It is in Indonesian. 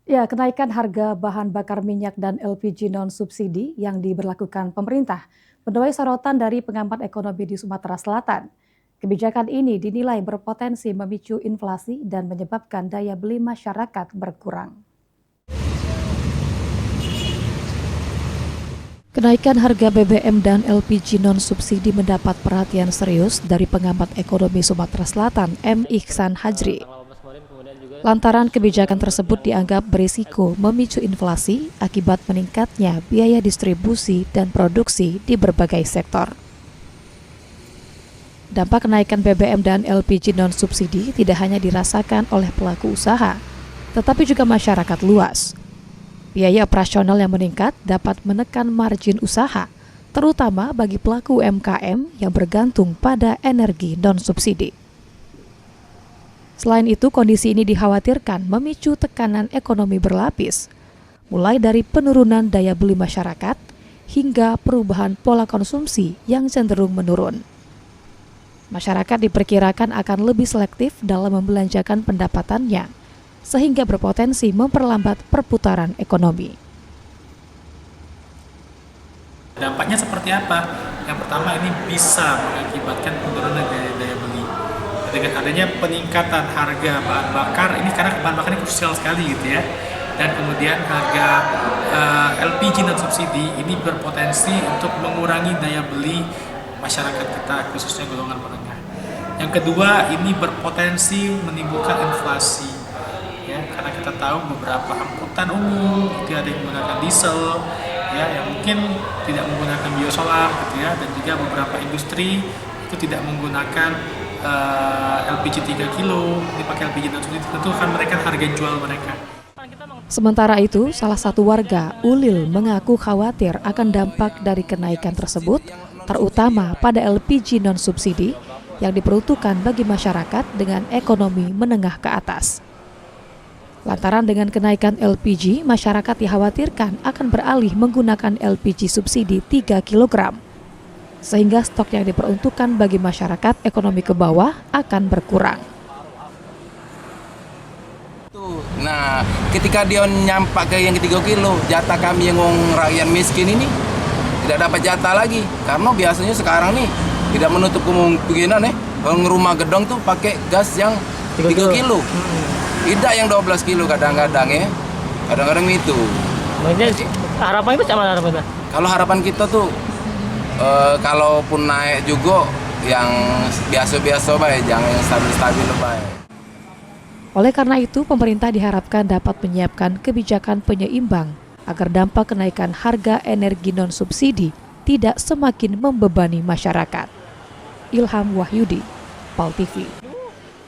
Ya, kenaikan harga bahan bakar minyak dan LPG non-subsidi yang diberlakukan pemerintah menuai sorotan dari pengamat ekonomi di Sumatera Selatan. Kebijakan ini dinilai berpotensi memicu inflasi dan menyebabkan daya beli masyarakat berkurang. Kenaikan harga BBM dan LPG non-subsidi mendapat perhatian serius dari pengamat ekonomi Sumatera Selatan, M. Ihsan Hajri. Lantaran kebijakan tersebut dianggap berisiko memicu inflasi akibat meningkatnya biaya distribusi dan produksi di berbagai sektor. Dampak kenaikan BBM dan LPG non-subsidi tidak hanya dirasakan oleh pelaku usaha, tetapi juga masyarakat luas. Biaya operasional yang meningkat dapat menekan margin usaha, terutama bagi pelaku UMKM yang bergantung pada energi non-subsidi. Selain itu, kondisi ini dikhawatirkan memicu tekanan ekonomi berlapis, mulai dari penurunan daya beli masyarakat hingga perubahan pola konsumsi yang cenderung menurun. Masyarakat diperkirakan akan lebih selektif dalam membelanjakan pendapatannya, sehingga berpotensi memperlambat perputaran ekonomi. Dampaknya seperti apa? Yang pertama, ini bisa mengakibatkan penurunan daya beli. Dengan adanya peningkatan harga bahan bakar, ini karena bahan bakar ini krusial sekali gitu ya. Dan kemudian harga LPG non subsidi ini berpotensi untuk mengurangi daya beli masyarakat kita, khususnya golongan menengah. Yang kedua, ini berpotensi menimbulkan inflasi. Ya, karena kita tahu beberapa angkutan umum itu ada yang menggunakan diesel, ya, yang mungkin tidak menggunakan biosolar gitu ya, dan juga beberapa industri itu tidak menggunakan LPG 3 kilo, dipakai LPG non-subsidi, tentu akan menaikkan harga jual mereka. Sementara itu, salah satu warga, Ulil, mengaku khawatir akan dampak dari kenaikan tersebut, terutama pada LPG non-subsidi yang diperuntukkan bagi masyarakat dengan ekonomi menengah ke atas. Lantaran dengan kenaikan LPG, masyarakat dikhawatirkan akan beralih menggunakan LPG subsidi 3 kg. Sehingga stok yang diperuntukkan bagi masyarakat ekonomi ke bawah akan berkurang. Nah, ketika dia nyampak ke yang 3 kilo, jatah kami yang rakyat miskin ini tidak dapat jatah lagi. Karena biasanya sekarang nih tidak menutup kemungkinan kalau rumah gedong tuh pakai gas yang 3 kilo. Tidak yang 12 kilo kadang-kadang ya. Kadang-kadang itu. Maksudnya harapan itu sama harapan kita? Kalau harapan kita tuh kalaupun naik juga yang biasa-biasa baik, jangan yang stabil-stabil baik. Oleh karena itu, pemerintah diharapkan dapat menyiapkan kebijakan penyeimbang agar dampak kenaikan harga energi non-subsidi tidak semakin membebani masyarakat. Ilham Wahyudi, PAL TV.